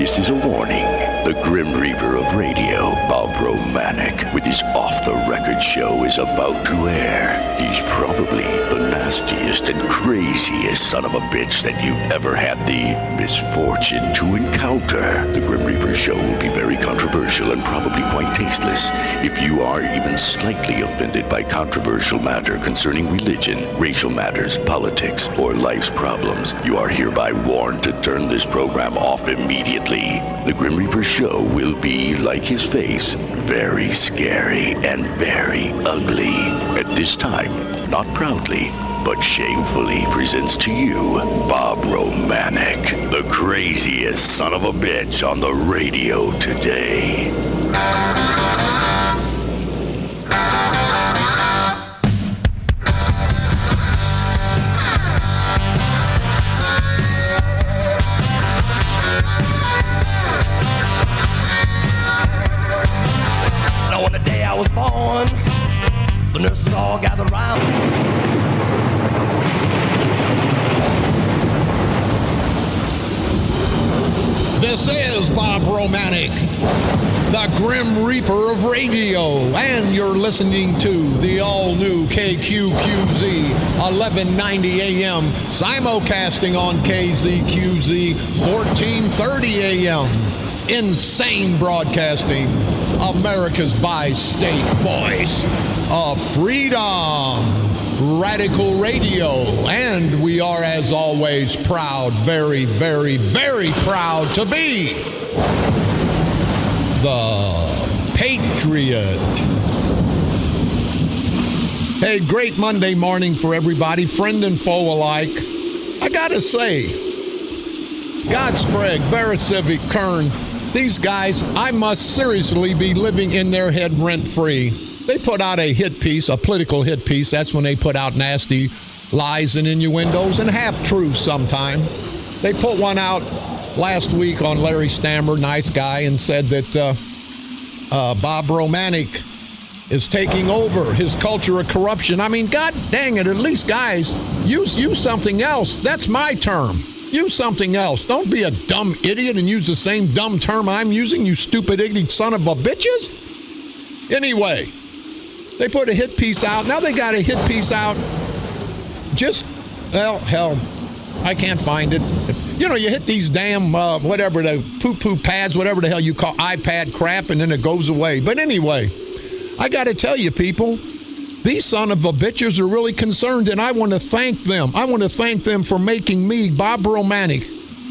This is a warning. The Grim Reaper of radio, Bob Romanik, with his off-the-record show is about to air. He's probably the nastiest and craziest son of a bitch that you've ever had the misfortune to encounter. The Grim Reaper show will be very controversial and probably quite tasteless. If you are even slightly offended by controversial matter concerning religion, racial matters, politics, or life's problems, you are hereby warned to turn this program off immediately. The Grim Reaper show will be, like his face, very scary and very ugly. At this time, not proudly, but shamefully presents to you Bob Romanik, the craziest son of a bitch on the radio today. On the day I was born, the nurses all gathered around. This is Bob Romanik, the Grim Reaper of radio, and you're listening to the all-new KQQZ 1190 AM, simulcasting on KZQZ 1430 AM. Insane broadcasting, America's bi-state voice of freedom, radical radio, and we are, as always, proud, very, very, very proud to be the Patriot. Hey, great Monday morning for everybody, friend and foe alike. I gotta say, God Sprague, Barasivic, Kern, these guys, I must seriously be living in their head rent-free. They put out a hit piece, a political hit piece. That's when they put out nasty lies and innuendos and half-truths sometimes. They put one out last week on Larry Stammer, nice guy, and said that Bob Romanik is taking over his culture of corruption. I mean, God dang it, at least, guys, use something else. That's my term. Use something else. Don't be a dumb idiot and use the same dumb term I'm using, you stupid idiot son of a bitches. Anyway, they put a hit piece out. Now they got a hit piece out. Just, well, hell, I can't find it. You know, you hit these damn, whatever, the poo-poo pads, whatever the hell you call iPad crap, and then it goes away. But anyway, I got to tell you, people, these son of a bitches are really concerned, and I want to thank them. I want to thank them for making me, Bob Romanik,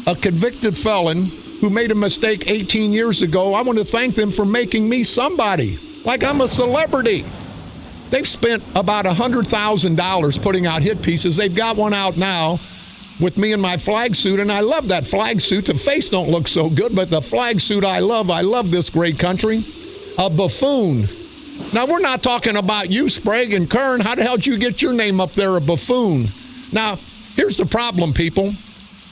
a convicted felon who made a mistake 18 years ago. I want to thank them for making me somebody, like I'm a celebrity. They've spent about $100,000 putting out hit pieces. They've got one out now with me in my flag suit, and I love that flag suit. The face don't look so good, but the flag suit I love. I love this great country. A buffoon. Now, we're not talking about you, Sprague and Kern. How the hell did you get your name up there, a buffoon? Now, here's the problem, people.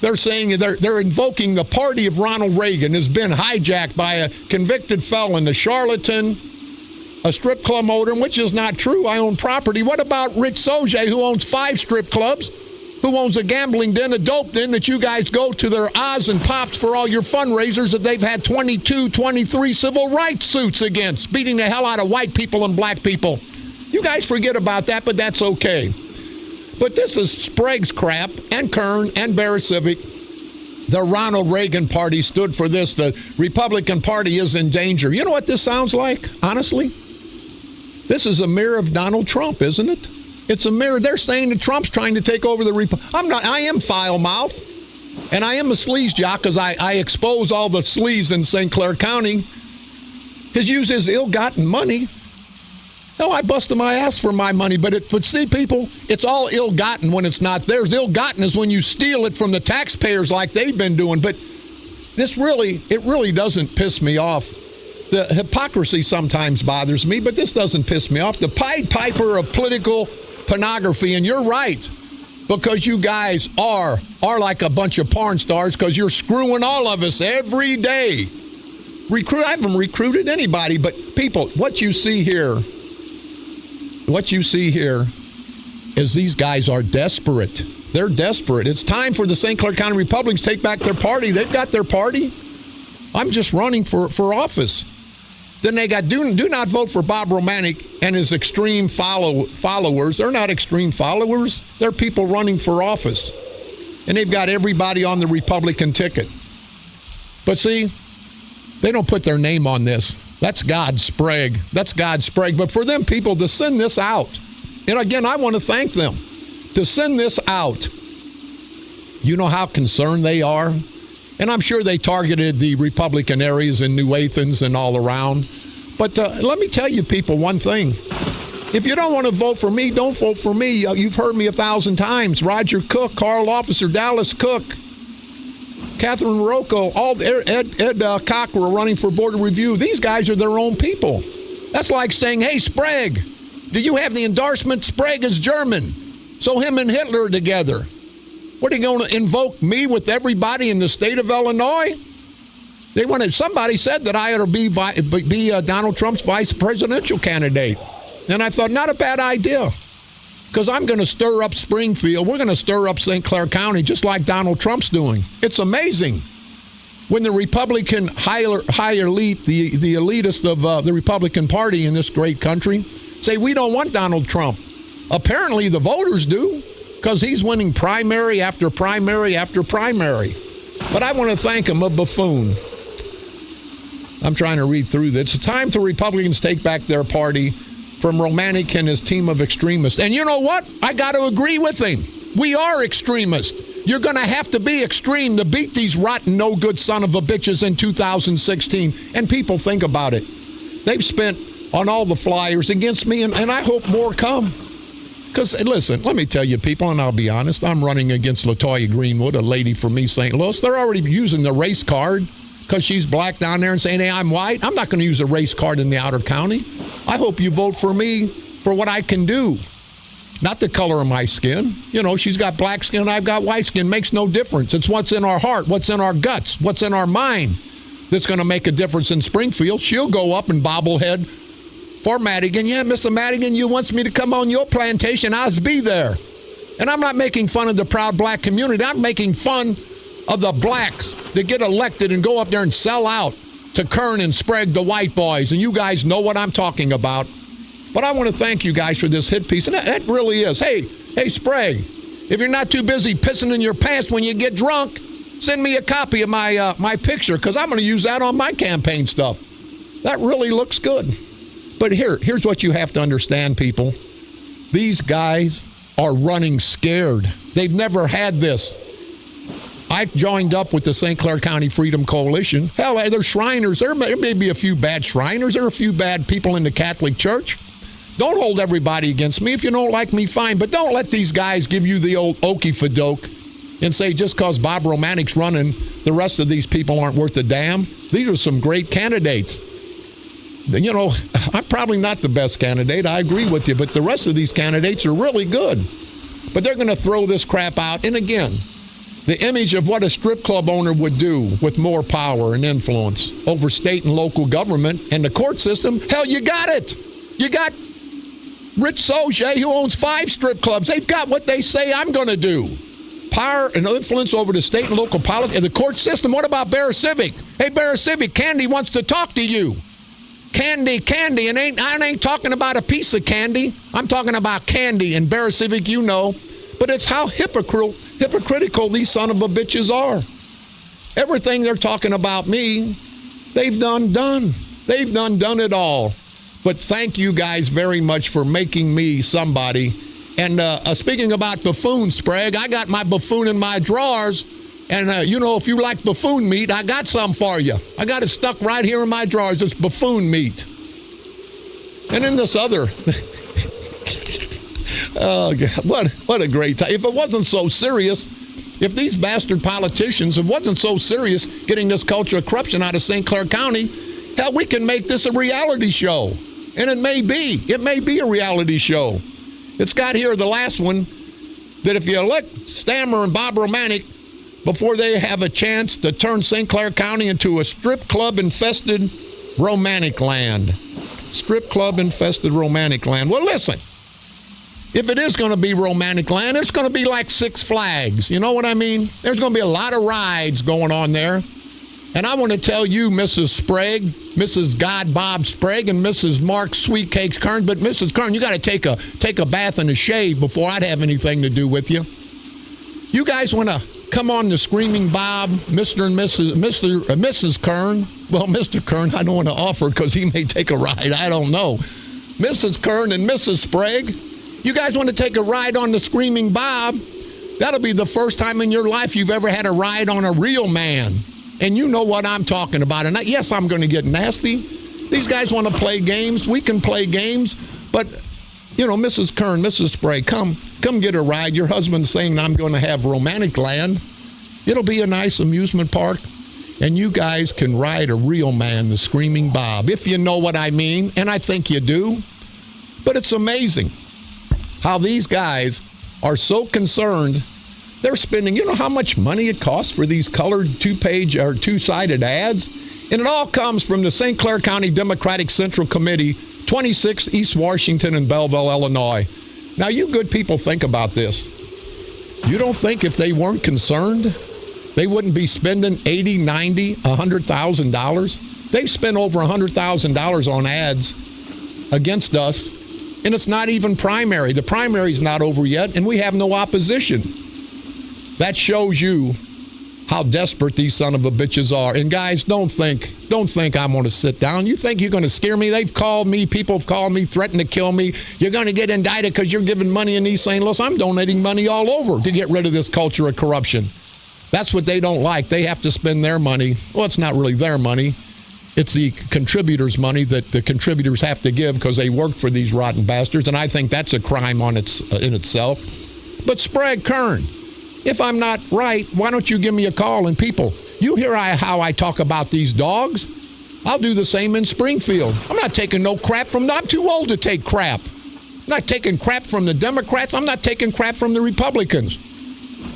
They're saying they're invoking the party of Ronald Reagan has been hijacked by a convicted felon, a charlatan, a strip club owner, which is not true. I own property. What about Rich Soje, who owns 5 strip clubs, who owns a gambling den, a dope den that you guys go to their Oz and Pops for all your fundraisers that they've had 22, 23 civil rights suits against, beating the hell out of white people and black people. You guys forget about that, but that's okay. But this is Sprague's crap, and Kern, and Barasivic. The Ronald Reagan party stood for this. The Republican Party is in danger. You know what this sounds like, honestly? This is a mirror of Donald Trump, isn't it? It's a mirror. They're saying that Trump's trying to take over the I am foul mouth, and I am a sleaze jock because I expose all the sleaze in St. Clair County. His use is ill-gotten money. No, I busted my ass for my money, but see, people, it's all ill-gotten when it's not theirs. Ill-gotten is when you steal it from the taxpayers like they've been doing. But it really doesn't piss me off. The hypocrisy sometimes bothers me, but this doesn't piss me off. The Pied Piper of political pornography, and you're right, because you guys are like a bunch of porn stars, because you're screwing all of us every day. I haven't recruited anybody, but people, what you see here is these guys are desperate. They're desperate. It's time for the St. Clair County Republicans to take back their party. They've got their party. I'm just running for office. Then they got do not vote for Bob Romanik and his extreme followers. They're not extreme followers. They're people running for office. And they've got everybody on the Republican ticket. But see, they don't put their name on this. That's God's Sprague. That's God's Sprague. But for them people to send this out, and again, I want to thank them, to send this out, you know how concerned they are? And I'm sure they targeted the Republican areas in New Athens and all around. But let me tell you people one thing. If you don't want to vote for me, don't vote for me. You've heard me 1,000 times. Roger Cook, Carl Officer, Dallas Cook, Catherine Rocco, Ed Koch were running for Board of Review. These guys are their own people. That's like saying, hey, Sprague, do you have the endorsement? Sprague is German. So him and Hitler are together. What are you going to invoke me with everybody in the state of Illinois? Somebody said that I ought to be Donald Trump's vice presidential candidate. And I thought, not a bad idea. Because I'm going to stir up Springfield. We're going to stir up St. Clair County just like Donald Trump's doing. It's amazing. When the Republican high elite, the elitist of the Republican Party in this great country, say we don't want Donald Trump. Apparently the voters do. Because he's winning primary after primary after primary. But I want to thank him, a buffoon. I'm trying to read through this. It's time to Republicans take back their party from Romanik and his team of extremists. And you know what? I got to agree with him. We are extremists. You're going to have to be extreme to beat these rotten, no-good son of a bitches in 2016. And people think about it. They've spent on all the flyers against me, and I hope more come. Because, listen, let me tell you, people, and I'll be honest, I'm running against LaToya Greenwood, a lady from East St. Louis. They're already using the race card because she's black down there and saying, hey, I'm white. I'm not going to use a race card in the outer county. I hope you vote for me for what I can do, not the color of my skin. You know, she's got black skin, I've got white skin. Makes no difference. It's what's in our heart, what's in our guts, what's in our mind that's going to make a difference in Springfield. She'll go up and bobblehead for Madigan. Yeah, Mr. Madigan, you wants me to come on your plantation, I'll be there. And I'm not making fun of the proud black community. I'm making fun of the blacks that get elected and go up there and sell out to Kern and Sprague, the white boys. And you guys know what I'm talking about. But I want to thank you guys for this hit piece. And that really is. Hey, Sprague, if you're not too busy pissing in your pants when you get drunk, send me a copy of my picture, because I'm going to use that on my campaign stuff. That really looks good. But here's what you have to understand, people. These guys are running scared. They've never had this. I joined up with the St. Clair County Freedom Coalition. Hell, there's Shriners. There may be a few bad Shriners. There are a few bad people in the Catholic Church. Don't hold everybody against me. If you don't like me, fine. But don't let these guys give you the old okey-fadoke and say just because Bob Romanik's running, the rest of these people aren't worth a damn. These are some great candidates. You know, I'm probably not the best candidate. I agree with you. But the rest of these candidates are really good. But they're going to throw this crap out. And again, the image of what a strip club owner would do with more power and influence over state and local government and the court system. Hell, you got it. You got Rich Soje, who owns 5 strip clubs. They've got what they say I'm going to do. Power and influence over the state and local politics and the court system. What about Bear Civic? Hey, Bear Civic, Candy wants to talk to you. Candy, and I ain't talking about a piece of candy. I'm talking about candy, and Bear Civic, you know. But it's how hypocritical these son of a bitches are. Everything they're talking about me, they've done. They've done it all. But thank you guys very much for making me somebody. And speaking about buffoon, Sprague, I got my buffoon in my drawers. And, you know, if you like buffoon meat, I got some for you. I got it stuck right here in my drawers. It's buffoon meat. And then this other... oh, God, what a great time. If it wasn't so serious, if these bastard politicians, if it wasn't so serious getting this culture of corruption out of St. Clair County, hell, we can make this a reality show. And it may be a reality show. It's got here, the last one, that if you elect Stammer and Bob Romanik, before they have a chance to turn St. Clair County into a strip club-infested Romanik land. Strip club-infested Romanik land. Well, listen, if it is going to be Romanik land, it's going to be like Six Flags. You know what I mean? There's going to be a lot of rides going on there. And I want to tell you, Mrs. Sprague, Mrs. God Bob Sprague, and Mrs. Mark Sweet Cakes Kern, but Mrs. Kern, you got to take a bath and a shave before I'd have anything to do with you. You guys want to come on the Screaming Bob, Mr. and Mrs. Kern? Well, Mr. Kern, I don't want to offer because he may take a ride. I don't know. Mrs. Kern and Mrs. Sprague, you guys want to take a ride on the Screaming Bob? That'll be the first time in your life you've ever had a ride on a real man. And you know what I'm talking about. And yes, I'm going to get nasty. These guys want to play games. We can play games. But, you know, Mrs. Kern, Mrs. Sprague, come get a ride. Your husband's saying I'm going to have Romanik land. It'll be a nice amusement park. And you guys can ride a real man, the Screaming Bob, if you know what I mean. And I think you do. But it's amazing how these guys are so concerned. They're spending, you know how much money it costs for these colored two-page or two-sided ads? And it all comes from the St. Clair County Democratic Central Committee, 26 East Washington and Belleville, Illinois. Now, you good people think about this. You don't think if they weren't concerned, they wouldn't be spending $80, $90, $100,000? They've spent over $100,000 on ads against us, and it's not even primary. The primary's not over yet, and we have no opposition. That shows you how desperate these son of a bitches are. And guys, don't think I'm going to sit down. You think you're going to scare me? They've called me. People have called me, threatened to kill me. You're going to get indicted because you're giving money in East St. Louis. I'm donating money all over to get rid of this culture of corruption. That's what they don't like. They have to spend their money. Well, it's not really their money. It's the contributors' money that the contributors have to give because they work for these rotten bastards. And I think that's a crime in itself. But Sprague, Kern, if I'm not right, why don't you give me a call? And people, you hear how I talk about these dogs? I'll do the same in Springfield. I'm not taking no crap from them. I'm too old to take crap. I'm not taking crap from the Democrats. I'm not taking crap from the Republicans.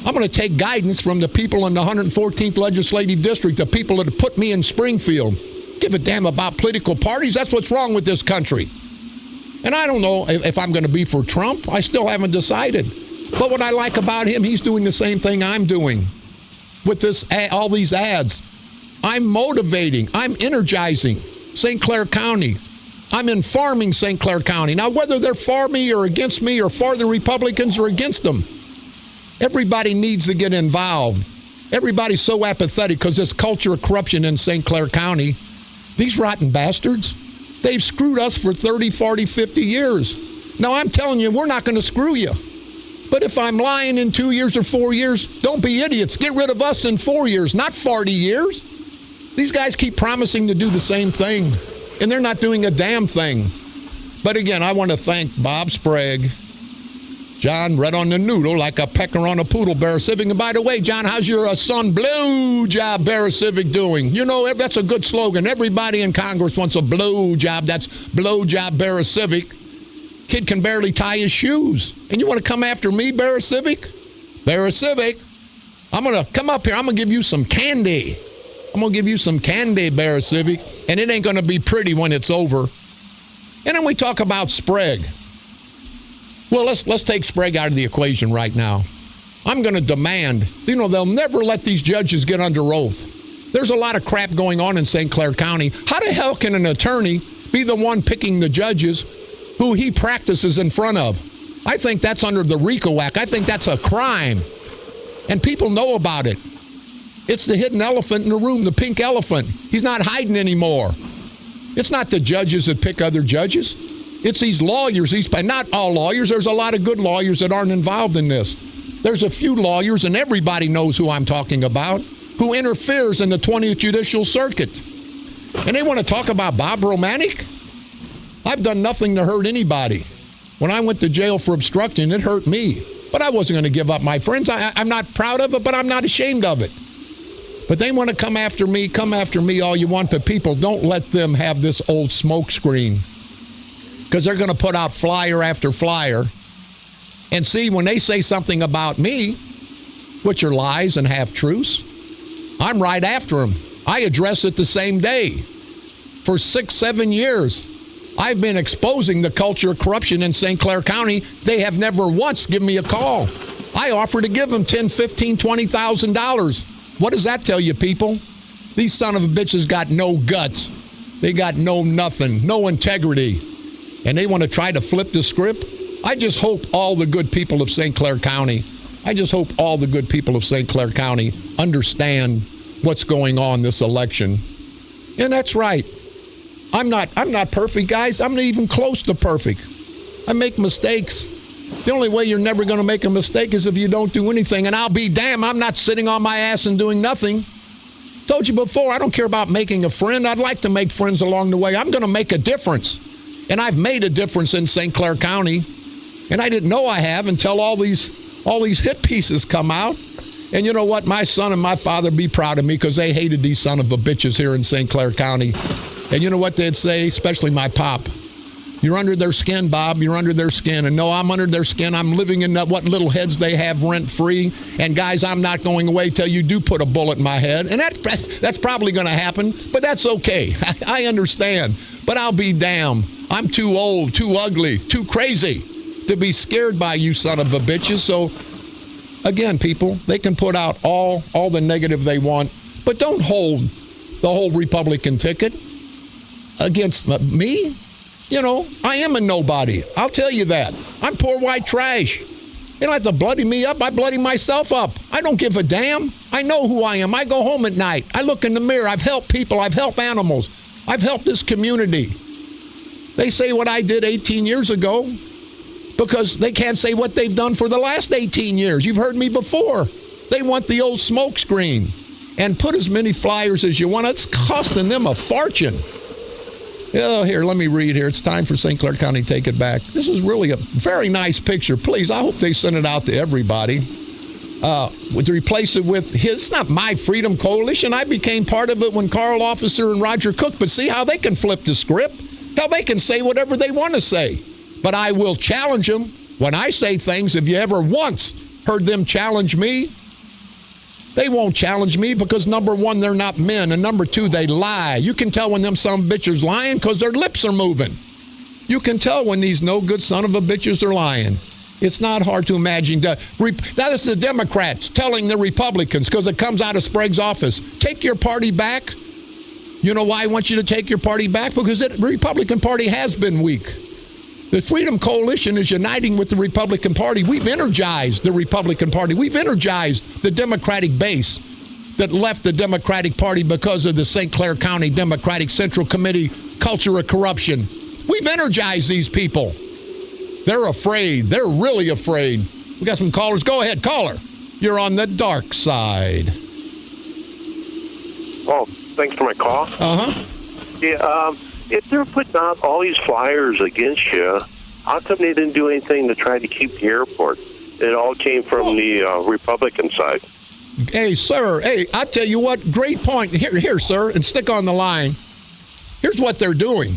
I'm going to take guidance from the people in the 114th Legislative District, the people that have put me in Springfield. Give a damn about political parties. That's what's wrong with this country. And I don't know if I'm going to be for Trump. I still haven't decided. But what I like about him, he's doing the same thing I'm doing with all these ads. I'm motivating. I'm energizing St. Clair County. I'm informing St. Clair County. Now, whether they're for me or against me or for the Republicans or against them, everybody needs to get involved. Everybody's so apathetic because this culture of corruption in St. Clair County, these rotten bastards, they've screwed us for 30, 40, 50 years. Now, I'm telling you, we're not going to screw you. But if I'm lying in 2 years or 4 years, don't be idiots. Get rid of us in 4 years, not 40 years. These guys keep promising to do the same thing, and they're not doing a damn thing. But again, I want to thank Bob Sprague, John, red on the noodle like a pecker on a poodle, Bear Civic. And by the way, John, how's your son, Blue Job Bear Civic, doing? You know, that's a good slogan. Everybody in Congress wants a blue job. That's Blue Job Bear Civic. Kid can barely tie his shoes. And you want to come after me, Bear Civic? Bear Civic, I'm going to come up here. I'm going to give you some candy. I'm going to give you some candy, Bear Civic. And it ain't going to be pretty when it's over. And then we talk about Sprague. Well, let's take Sprague out of the equation right now. I'm going to demand, you know, they'll never let these judges get under oath. There's a lot of crap going on in St. Clair County. How the hell can an attorney be the one picking the judges who he practices in front of? I think that's under the RICO Act. I think that's a crime. And people know about it. It's the hidden elephant in the room, the pink elephant. He's not hiding anymore. It's not the judges that pick other judges. It's these lawyers. Not all lawyers. There's a lot of good lawyers that aren't involved in this. There's a few lawyers, and everybody knows who I'm talking about, who interferes in the 20th Judicial Circuit. And they want to talk about Bob Romanik? I've done nothing to hurt anybody. When I went to jail for obstructing, it hurt me. But I wasn't going to give up my friends. I'm not proud of it, but I'm not ashamed of it. But they want to come after me all you want, but people, don't let them have this old smoke screen. Because they're going to put out flyer after flyer. And see, when they say something about me, which are lies and half-truths, I'm right after them. I address it the same day. For 6, 7 years, I've been exposing the culture of corruption in St. Clair County. They have never once given me a call. I offer to give them $10,000, $15,000, $20,000. What does that tell you, people? These son of a bitches got no guts. They got no nothing, no integrity. And they want to try to flip the script. I just hope all the good people of St. Clair County, understand what's going on this election. And that's right. I'm not perfect, guys. I'm not even close to perfect. I make mistakes. The only way you're never going to make a mistake is if you don't do anything. And I'll be damned, I'm not sitting on my ass and doing nothing. Told you before, I don't care about making a friend. I'd like to make friends along the way. I'm going to make a difference. And I've made a difference in St. Clair County. And I didn't know I have until all these hit pieces come out. And you know what? My son and my father be proud of me because they hated these son of a bitches here in St. Clair County. And you know what they'd say, especially my pop? You're under their skin, Bob. You're under their skin. And no, I'm under their skin. I'm living in what little heads they have rent-free. And, guys, I'm not going away till you do put a bullet in my head. And that's probably going to happen, but that's okay. I understand. But I'll be damned. I'm too old, too ugly, too crazy to be scared by you son of a bitches. So, again, people, they can put out all the negative they want, but don't hold the whole Republican ticket against me. You know, I am a nobody. I'll tell you that. I'm poor white trash. You don't have to bloody me up. I bloody myself up. I don't give a damn. I know who I am. I go home at night. I look in the mirror. I've helped people. I've helped animals. I've helped this community. They say what I did 18 years ago because they can't say what they've done for the last 18 years. You've heard me before. They want the old smoke screen and put as many flyers as you want. It's costing them a fortune. Oh, here, let me read here. It's time for St. Clair County to take it back. This is really a very nice picture. Please, I hope they send it out to everybody. To replace it with it's not my Freedom Coalition. I became part of it when Carl Officer and Roger Cook. But see how they can flip the script? How they can say whatever they want to say. But I will challenge them when I say things. If you ever once heard them challenge me, they won't challenge me because, number one, they're not men. And number two, they lie. You can tell when them son of a bitches lying because their lips are moving. You can tell when these no good son of a bitches are lying. It's not hard to imagine. Now, this is the Democrats telling the Republicans because it comes out of Sprague's office. Take your party back. You know why I want you to take your party back? Because the Republican Party has been weak. The Freedom Coalition is uniting with the Republican Party. We've energized the Republican Party. We've energized the Democratic base that left the Democratic Party because of the St. Clair County Democratic Central Committee culture of corruption. We've energized these people. They're afraid. They're really afraid. We got some callers. Go ahead, caller. You're on the dark side. Oh, thanks for my call. Uh-huh. Yeah, if they're putting out all these flyers against you, how come they didn't do anything to try to keep the airport? It all came from the Republican side. Hey, sir. Hey, I tell you what, great point. Here, sir, and stick on the line. Here's what they're doing.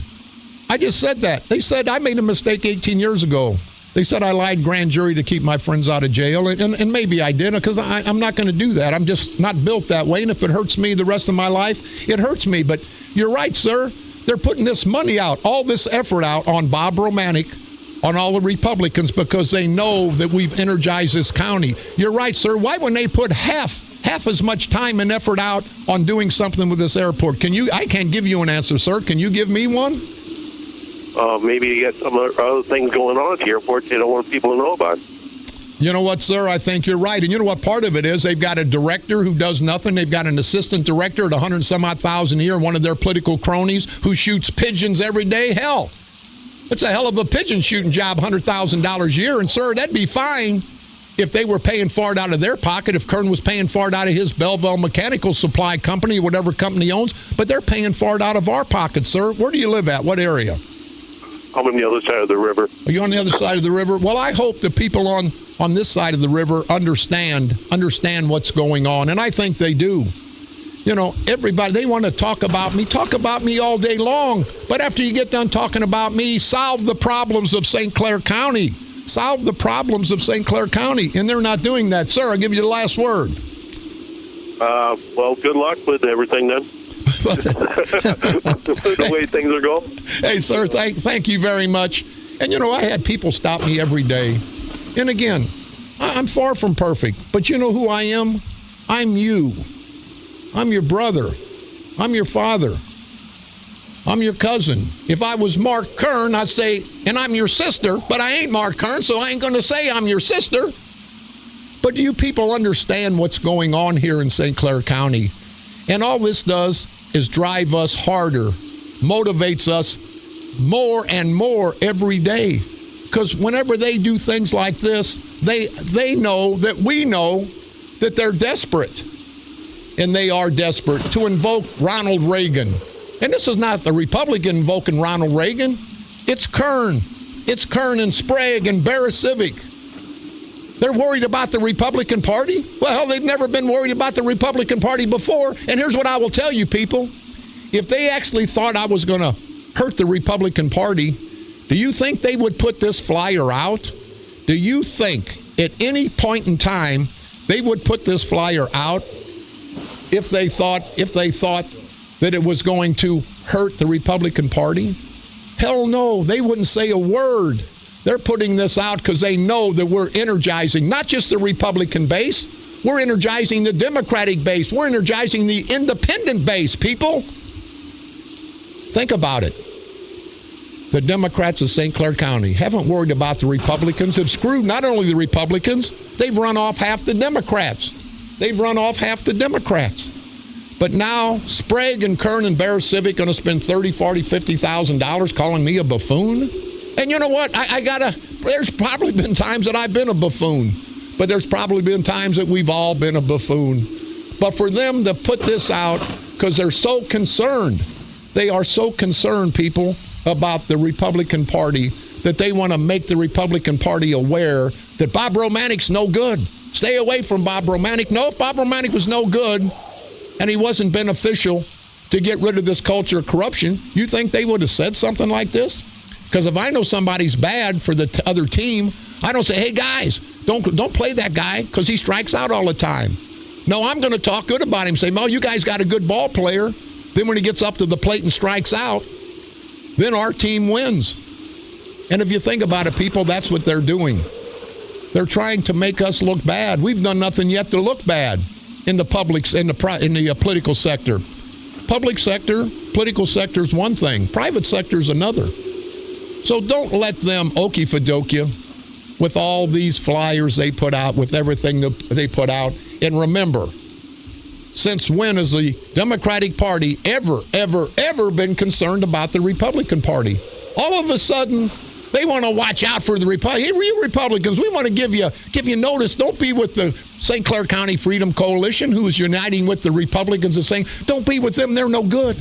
I just said that. They said I made a mistake 18 years ago. They said I lied grand jury to keep my friends out of jail, and maybe I did, because I'm not going to do that. I'm just not built that way, and if it hurts me the rest of my life, it hurts me. But you're right, sir. They're putting this money out, all this effort out on Bob Romanik, on all the Republicans, because they know that we've energized this county. You're right, sir. Why wouldn't they put half as much time and effort out on doing something with this airport? I can't give you an answer, sir. Can you give me one? Maybe you got some other things going on at the airport they don't want people to know about. You know what, sir? I think you're right. And you know what part of it is? They've got a director who does nothing. They've got an assistant director at $100,000 a year, one of their political cronies, who shoots pigeons every day. Hell, it's a hell of a pigeon shooting job, $100,000 a year. And, sir, that'd be fine if they were paying for it out of their pocket, if Kern was paying for it out of his Belleville Mechanical Supply Company, whatever company he owns. But they're paying for it out of our pocket, sir. Where do you live at? What area? I'm on the other side of the river. Are you on the other side of the river? Well, I hope the people on this side of the river understand what's going on, and I think they do. You know, everybody, they want to talk about me all day long, but after you get done talking about me, solve the problems of St. Clair County. Solve the problems of St. Clair County, and they're not doing that. Sir, I'll give you the last word. Well, good luck with everything then. The way things are going. Hey, sir, thank you very much. And, you know, I had people stop me every day. And, again, I'm far from perfect. But you know who I am? I'm you. I'm your brother. I'm your father. I'm your cousin. If I was Mark Kern, I'd say, and I'm your sister, but I ain't Mark Kern, so I ain't going to say I'm your sister. But do you people understand what's going on here in St. Clair County? And all this does is drive us harder, motivates us more and more every day. Because whenever they do things like this, they know that we know that they're desperate. And they are desperate to invoke Ronald Reagan. And this is not the Republican invoking Ronald Reagan. It's Kern. It's Kern and Sprague and Barra Civic. They're worried about the Republican Party? Well, they've never been worried about the Republican Party before. And here's what I will tell you, people. If they actually thought I was going to hurt the Republican Party, do you think they would put this flyer out? Do you think at any point in time they would put this flyer out if they thought that it was going to hurt the Republican Party? Hell no, they wouldn't say a word. They're putting this out because they know that we're energizing not just the Republican base, we're energizing the Democratic base, we're energizing the independent base, people. Think about it. The Democrats of St. Clair County haven't worried about the Republicans, have screwed not only the Republicans, they've run off half the Democrats. But now Sprague and Kern and Barra Civic going to spend $30,000, $40,000, $50,000 calling me a buffoon? And you know what? There's probably been times that I've been a buffoon, but there's probably been times that we've all been a buffoon. But for them to put this out because they're so concerned, they are so concerned, people, about the Republican Party that they want to make the Republican Party aware that Bob Romanik's no good. Stay away from Bob Romanik. No, if Bob Romanik was no good and he wasn't beneficial to get rid of this culture of corruption, you think they would have said something like this? Because if I know somebody's bad for the other team, I don't say, hey, guys, don't play that guy because he strikes out all the time. No, I'm going to talk good about him. Say, Mel, you guys got a good ball player. Then when he gets up to the plate and strikes out, then our team wins. And if you think about it, people, that's what they're doing. They're trying to make us look bad. We've done nothing yet to look bad in the political sector. Public sector, political sector is one thing. Private sector is another. So don't let them okey-fadoke you with all these flyers they put out, with everything they put out. And remember, since when has the Democratic Party ever been concerned about the Republican Party? All of a sudden, they want to watch out for the Republicans. Hey, you Republicans, we want to give you notice. Don't be with the St. Clair County Freedom Coalition, who is uniting with the Republicans and saying, don't be with them, they're no good.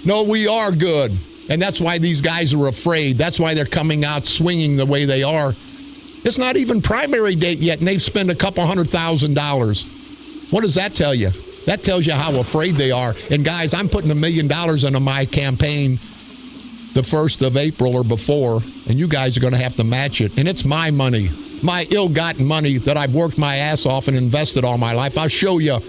No, we are good. And that's why these guys are afraid. That's why they're coming out swinging the way they are. It's not even primary date yet, and they've spent $200,000. What does that tell you? That tells you how afraid they are. And guys, I'm putting $1 million into my campaign the 1st of April or before, and you guys are going to have to match it. And it's my money, my ill-gotten money that I've worked my ass off and invested all my life. I'll show you,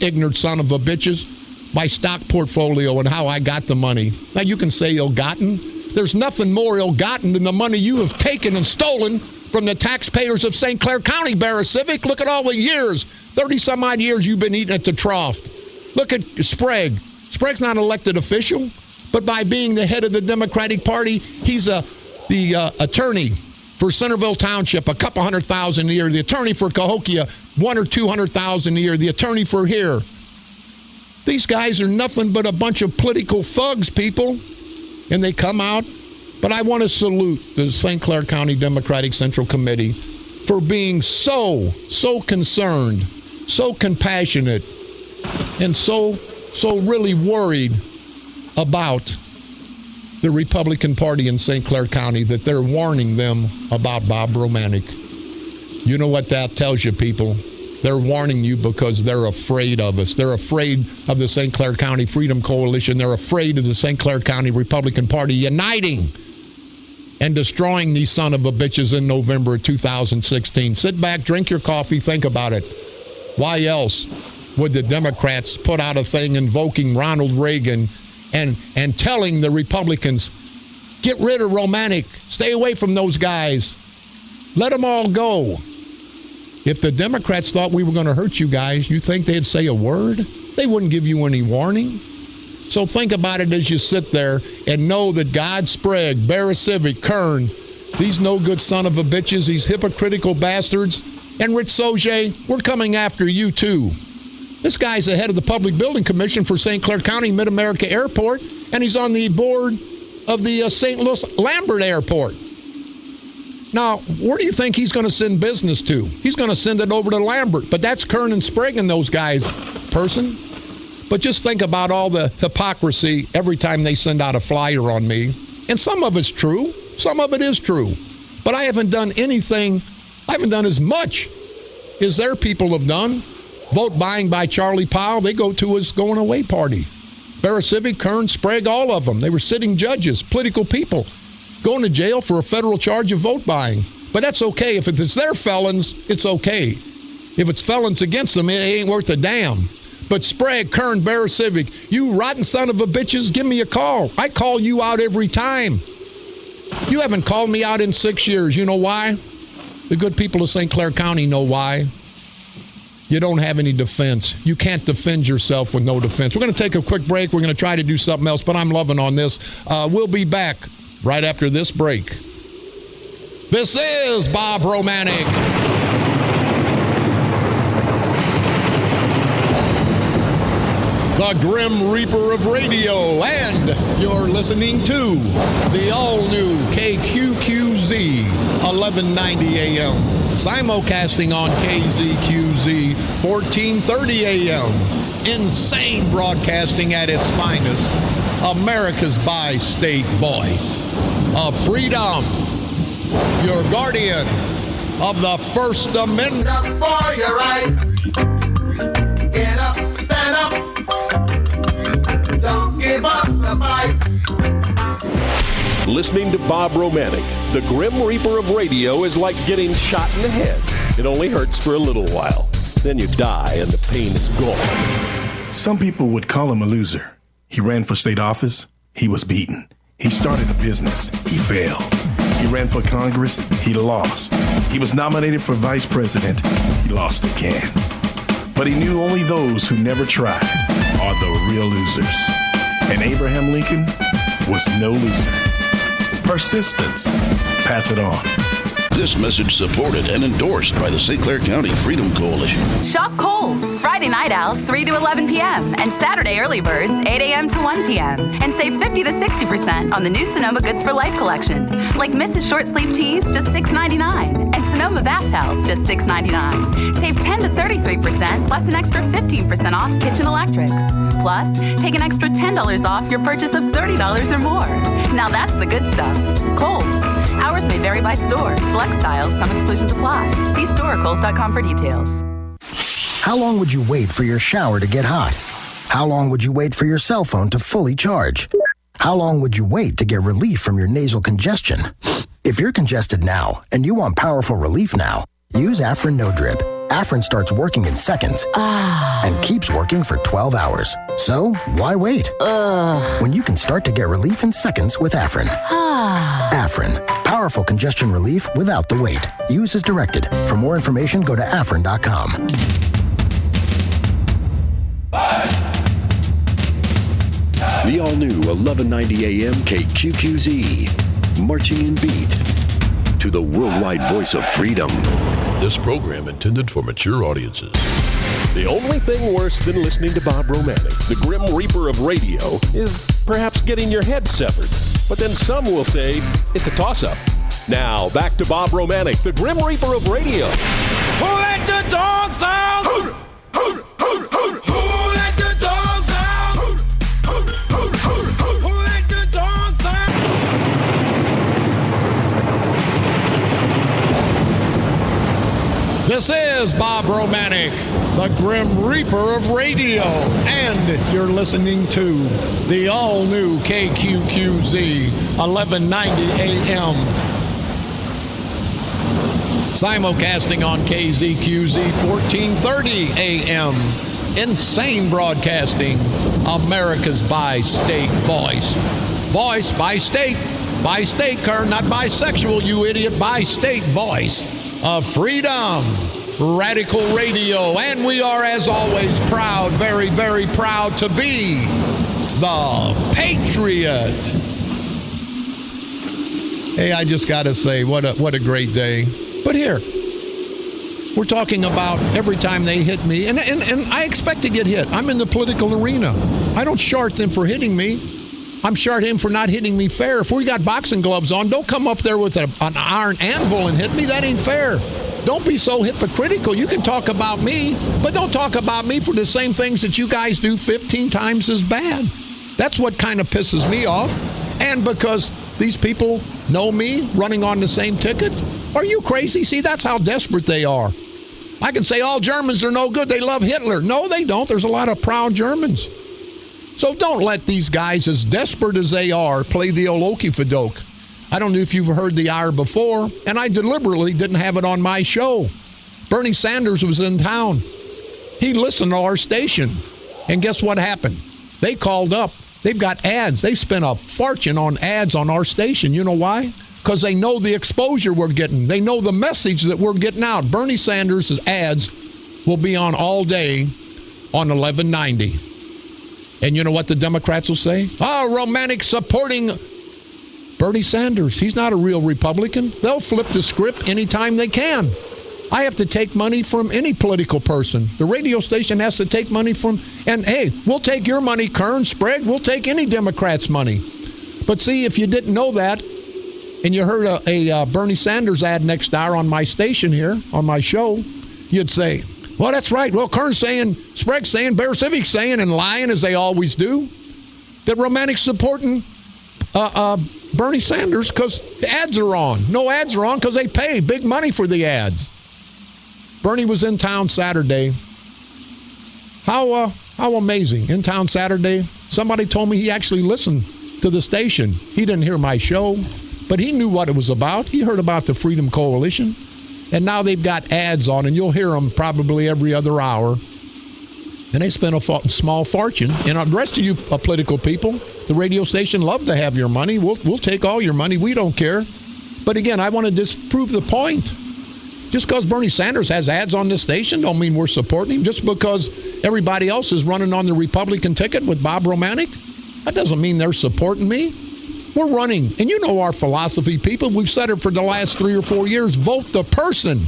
ignorant son of a bitches, my stock portfolio and how I got the money. Now, you can say ill-gotten. There's nothing more ill-gotten than the money you have taken and stolen from the taxpayers of St. Clair County, Barra Civic. Look at all the years, 30-some-odd years you've been eating at the trough. Look at Sprague. Sprague's not an elected official, but by being the head of the Democratic Party, he's the attorney for Centerville Township, $200,000 a year. The attorney for Cahokia, $100,000 or $200,000 a year. The attorney for here. These guys are nothing but a bunch of political thugs, people. And they come out. But I want to salute the St. Clair County Democratic Central Committee for being so concerned, so compassionate, and so really worried about the Republican Party in St. Clair County that they're warning them about Bob Romanik. You know what that tells you, people? They're warning you because they're afraid of us. They're afraid of the St. Clair County Freedom Coalition. They're afraid of the St. Clair County Republican Party uniting and destroying these son of a bitches in November of 2016. Sit back, drink your coffee, think about it. Why else would the Democrats put out a thing invoking Ronald Reagan and telling the Republicans, get rid of Romanik, stay away from those guys, let them all go? If the Democrats thought we were going to hurt you guys, you think they'd say a word? They wouldn't give you any warning. So think about it as you sit there and know that God Sprague, Barisivic, Kern, these no-good son of a bitches, these hypocritical bastards, and Rich Soje, we're coming after you too. This guy's the head of the Public Building Commission for St. Clair County Mid-America Airport, and he's on the board of the St. Louis Lambert Airport. Now, where do you think he's going to send business to? He's going to send it over to Lambert, but that's Kern and Sprague and those guys, person. But just think about all the hypocrisy every time they send out a flyer on me. And some of it's true. Some of it is true. But I haven't done anything. I haven't done as much as their people have done. Vote buying by Charlie Powell. They go to his going away party. Barisivic, Kern, Sprague, all of them. They were sitting judges, political people, going to jail for a federal charge of vote buying. But that's okay. If it's their felons, it's okay. If it's felons against them, it ain't worth a damn. But Sprague, Kern, Barisivic, you rotten son of a bitches, give me a call. I call you out every time. You haven't called me out in 6 years. You know why? The good people of St. Clair County know why. You don't have any defense. You can't defend yourself with no defense. We're going to take a quick break. We're going to try to do something else, but I'm loving on this. We'll be back right after this break. This is Bob Romanik. The Grim Reaper of Radio, and you're listening to the all-new KQQZ 1190 AM, simulcasting on KZQZ 1430 AM, insane broadcasting at its finest, America's bi-state voice of freedom, your guardian of the First Amendment. Up for your right. Get up, stand up. Don't give up the fight. Listening to Bob Romanik, the Grim Reaper of radio, is like getting shot in the head. It only hurts for a little while. Then you die and the pain is gone. Some people would call him a loser. He ran for state office. He was beaten. He started a business. He failed. He ran for Congress. He lost. He was nominated for vice president. He lost again. But he knew only those who never tried are the real losers. And Abraham Lincoln was no loser. Persistence. Pass it on. This message supported and endorsed by the St. Clair County Freedom Coalition. Shop Kohl's, Friday night owls 3 to 11 p.m. and Saturday early birds 8 a.m. to 1 p.m. And save 50 to 60% on the new Sonoma Goods for Life collection. Like Mrs. Short Sleeve Tees, just $6.99. And Sonoma Bath Towels, just $6.99. Save 10 to 33% plus an extra 15% off kitchen electrics. Plus, take an extra $10 off your purchase of $30 or more. Now that's the good stuff. Kohl's. Hours may vary by store. Select styles. Some exclusions apply. See store or Kohl's.com for details. How long would you wait for your shower to get hot? How long would you wait for your cell phone to fully charge? How long would you wait to get relief from your nasal congestion? If you're congested now and you want powerful relief now, use Afrin No Drip. Afrin starts working in seconds and keeps working for 12 hours. So, why wait? When you can start to get relief in seconds with Afrin. Afrin, powerful congestion relief without the wait. Use as directed. For more information, go to Afrin.com. The all-new 1190 AM KQQZ, marching in beat to the worldwide voice of freedom. This program intended for mature audiences. The only thing worse than listening to Bob Romanik, the Grim Reaper of radio, is perhaps getting your head severed. But then some will say it's a toss-up. Now, back to Bob Romanik, the Grim Reaper of radio. Who let the dogs out? Who let the dogs out? Who let the dogs out? This is Bob Romanik, the Grim Reaper of radio, and you're listening to the all-new KQQZ 1190 AM. Simulcasting on KZQZ 1430 AM. Insane broadcasting, America's bi-state voice. Voice by state. By state, Kern, not bisexual, you idiot. By state voice of freedom. Radical Radio. And we are, as always, proud, very, very proud to be the Patriot. Hey, I just got to say, what a great day. But here, we're talking about every time they hit me, and I expect to get hit. I'm in the political arena. I don't shart them for hitting me. I'm shart him for not hitting me fair. If we got boxing gloves on, don't come up there with an iron anvil and hit me. That ain't fair. Don't be so hypocritical. You can talk about me, but don't talk about me for the same things that you guys do 15 times as bad. That's what kind of pisses me off. And because these people know me running on the same ticket, are you crazy? See, that's how desperate they are. I can say all Germans are no good. They love Hitler. No, they don't. There's a lot of proud Germans. So don't let these guys, as desperate as they are, play the old okey-fadoke. I don't know if you've heard the hour before, and I deliberately didn't have it on my show. Bernie Sanders was in town. He listened to our station. And guess what happened? They called up. They've got ads. They've spent a fortune on ads on our station. You know why? Because they know the exposure we're getting. They know the message that we're getting out. Bernie Sanders' ads will be on all day on 1190. And you know what the Democrats will say? Oh, Romanik supporting Bernie Sanders. He's not a real Republican. They'll flip the script anytime they can. I have to take money from any political person. The radio station has to take money from, and hey, we'll take your money, Kern, Sprague. We'll take any Democrat's money. But see, if you didn't know that, and you heard a Bernie Sanders ad next hour on my station here, on my show, you'd say, well, that's right. Well, Kern's saying, Sprague's saying, Bear Civic's saying, and lying as they always do, that Romanik's supporting Bernie Sanders because the ads are on. No ads are on because they pay big money for the ads. Bernie was in town Saturday. How amazing. In town Saturday. Somebody told me he actually listened to the station. He didn't hear my show, but he knew what it was about. He heard about the Freedom Coalition. And now they've got ads on, and you'll hear them probably every other hour. And they spent a small fortune. And the rest of you political people, the radio station, love to have your money. We'll take all your money. We don't care. But again, I want to disprove the point. Just because Bernie Sanders has ads on this station don't mean we're supporting him. Just because everybody else is running on the Republican ticket with Bob Romanik, that doesn't mean they're supporting me. We're running. And you know our philosophy, people. We've said it for the last 3 or 4 years. Vote the person.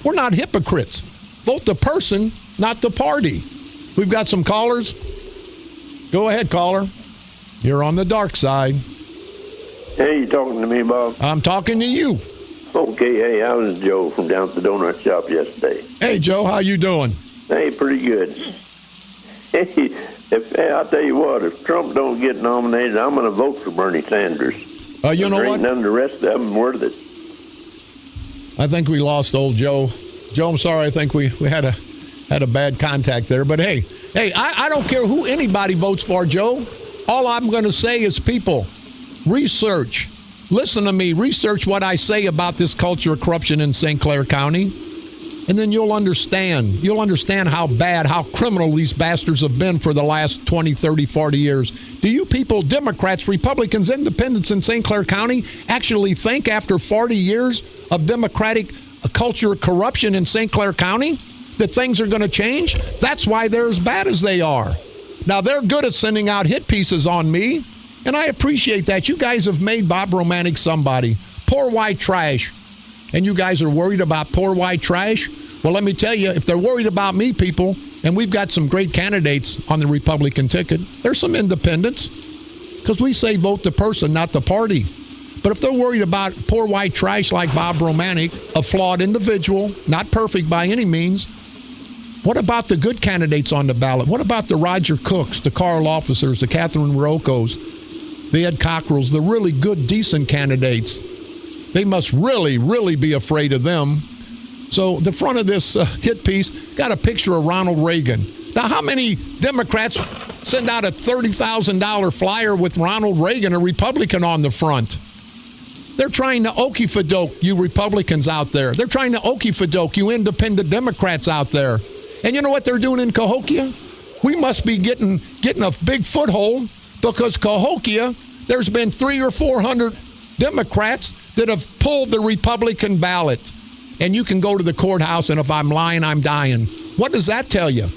We're not hypocrites. Vote the person, not the party. We've got some callers. Go ahead, caller. You're on the dark side. Hey, you talking to me, Bob? I'm talking to you. Okay, hey, I was Joe from down at the donut shop yesterday. Hey, Joe, how you doing? Hey, pretty good. Hey, I'll tell you what, if Trump don't get nominated, I'm going to vote for Bernie Sanders. You know what? None of the rest of them worth it. I think we lost old Joe. Joe, I'm sorry. I think we had a bad contact there. But hey, I don't care who anybody votes for, Joe. All I'm going to say is, people, research. Listen to me. Research what I say about this culture of corruption in St. Clair County. And then you'll understand. You'll understand how bad, how criminal these bastards have been for the last 20, 30, 40 years. Do you people, Democrats, Republicans, Independents in St. Clair County, actually think after 40 years of Democratic culture of corruption in St. Clair County that things are going to change? That's why they're as bad as they are. Now, they're good at sending out hit pieces on me, and I appreciate that. You guys have made Bob Romanik somebody. Poor white trash. And you guys are worried about poor white trash? Well, let me tell you, if they're worried about me, people, and we've got some great candidates on the Republican ticket, there's some independents, because we say vote the person, not the party. But if they're worried about poor white trash like Bob Romanik, a flawed individual, not perfect by any means, what about the good candidates on the ballot? What about the Roger Cooks, the Carl Officers, the Catherine Roccos, the Ed Cockrells, the really good, decent candidates? They must really, really be afraid of them. So the front of this hit piece got a picture of Ronald Reagan. Now, how many Democrats send out a $30,000 flyer with Ronald Reagan, a Republican, on the front? They're trying to okey-fadoke you Republicans out there. They're trying to okey-fadoke you independent Democrats out there. And you know what they're doing in Cahokia? We must be getting a big foothold, because Cahokia, there's been 300 or 400 Democrats that have pulled the Republican ballot. and you can go to the courthouse, and if I'm lying, I'm dying. What does that tell you?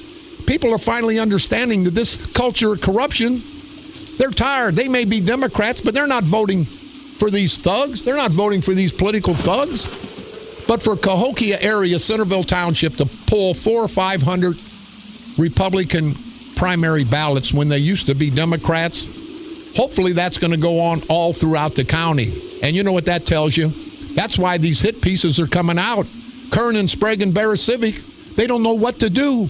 People are finally understanding that this culture of corruption, they're tired. They may be Democrats, but they're not voting for these thugs. They're not voting for these political thugs. But for Cahokia area, Centerville Township, to pull 400 or 500 Republican primary ballots when they used to be Democrats, hopefully that's going to go on all throughout the county. And you know what that tells you? That's why these hit pieces are coming out. Kern and Sprague and Bear Civic, they don't know what to do.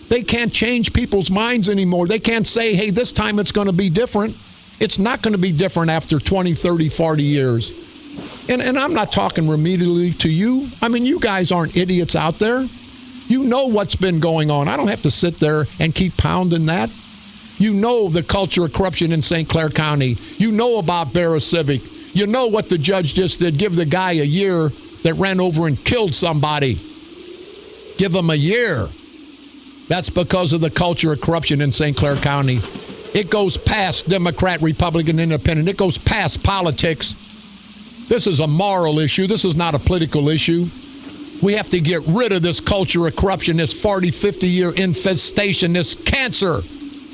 They can't change people's minds anymore. They can't say, hey, this time it's going to be different. It's not going to be different after 20, 30, 40 years. And I'm not talking remedially to you. I mean, you guys aren't idiots out there. You know what's been going on. I don't have to sit there and keep pounding that. You know the culture of corruption in St. Clair County. You know about Bear Civic. You know what the judge just did. Give the guy a year that ran over and killed somebody. Give him a year. That's because of the culture of corruption in St. Clair County. It goes past Democrat, Republican, Independent. It goes past politics. This is a moral issue. This is not a political issue. We have to get rid of this culture of corruption, this 40, 50-year infestation, this cancer,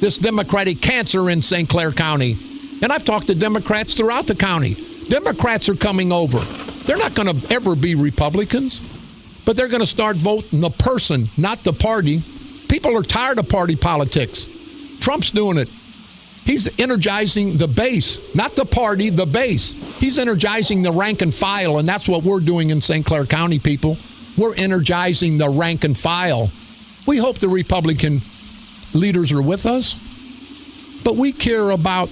this Democratic cancer in St. Clair County. And I've talked to Democrats throughout the county. Democrats are coming over. They're not going to ever be Republicans, but they're going to start voting the person, not the party. People are tired of party politics. Trump's doing it. He's energizing the base, not the party, the base. He's energizing the rank and file, and that's what we're doing in St. Clair County, people. We're energizing the rank and file. We hope the Republican leaders are with us, but we care about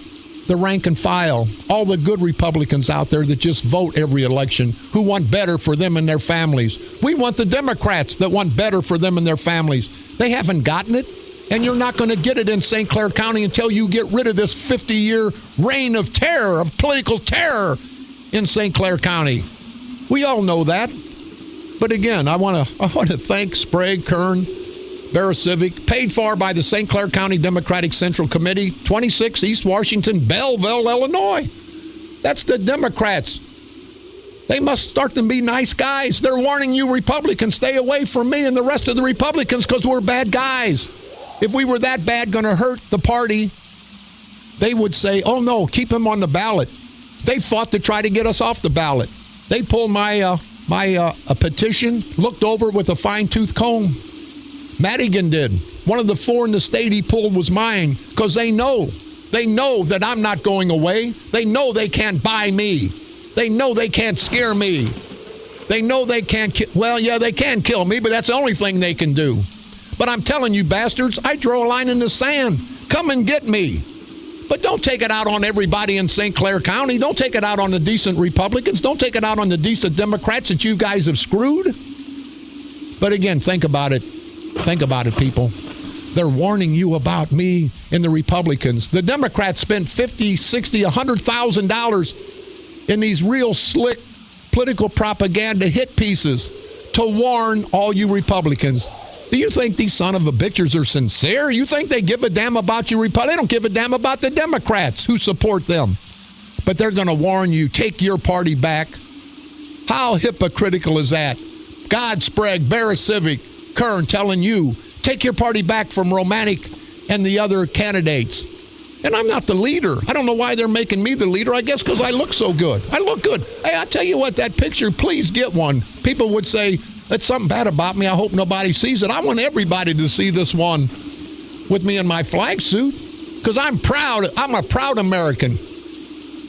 the rank and file, all the good Republicans out there that just vote every election, who want better for them and their families. We want the Democrats that want better for them and their families. They haven't gotten it, and you're not going to get it in St. Clair County until you get rid of this 50-year reign of terror, of political terror in St. Clair County. We all know that. But again, I want to thank Sprague, Kern, Bear Civic, paid for by the St. Clair County Democratic Central Committee, 26 East Washington, Belleville, Illinois. That's the Democrats. They must start to be nice guys. They're warning you Republicans, stay away from me and the rest of the Republicans because we're bad guys. If we were that bad, going to hurt the party, they would say, oh, no, keep him on the ballot. They fought to try to get us off the ballot. They pulled my petition, looked over it with a fine-tooth comb. Madigan did. One of the 4 in the state he pulled was mine because they know that I'm not going away. They know they can't buy me. They know they can't scare me. They know they can't they can kill me, but that's the only thing they can do. But I'm telling you, bastards, I draw a line in the sand. Come and get me. But don't take it out on everybody in St. Clair County. Don't take it out on the decent Republicans. Don't take it out on the decent Democrats that you guys have screwed. But again, think about it. Think about it, people. They're warning you about me and the Republicans. The Democrats spent $50,000, $60,000, $100,000 in these real slick political propaganda hit pieces to warn all you Republicans. Do you think these son of a bitches are sincere? You think they give a damn about you Republicans? They don't give a damn about the Democrats who support them. But they're going to warn you, take your party back. How hypocritical is that? God, Sprague, Bear Civic, Kern telling you, take your party back from Romanik and the other candidates. And I'm not the leader. I don't know why they're making me the leader. I guess because I look so good. I look good. Hey, I tell you what, that picture, please get one. People would say, that's something bad about me. I hope nobody sees it. I want everybody to see this one with me in my flag suit because I'm proud. I'm a proud American.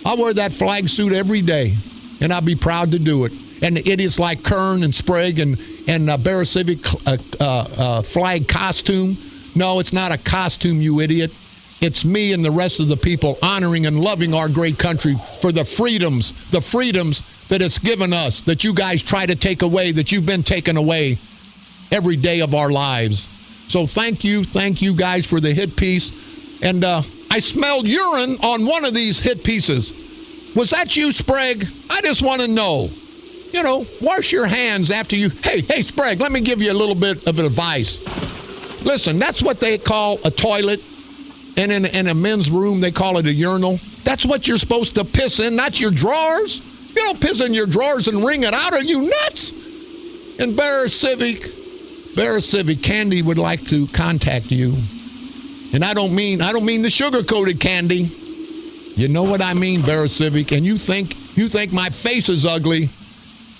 I wear that flag suit every day, and I'll be proud to do it. And idiots like Kern and Sprague and Bear Civic flag costume. No, it's not a costume, you idiot. It's me and the rest of the people honoring and loving our great country for the freedoms that it's given us, that you guys try to take away, that you've been taken away every day of our lives. So thank you guys for the hit piece. And I smelled urine on one of these hit pieces. Was that you, Sprague? I just want to know. You know, wash your hands after you. Hey, Sprague, let me give you a little bit of advice. Listen, that's what they call a toilet. And in a men's room, they call it a urinal. That's what you're supposed to piss in, not your drawers. You don't piss in your drawers and wring it out. Are you nuts? And Bear Civic Candy would like to contact you. And I don't mean the sugar-coated candy. You know what I mean, Bear Civic. And you think my face is ugly.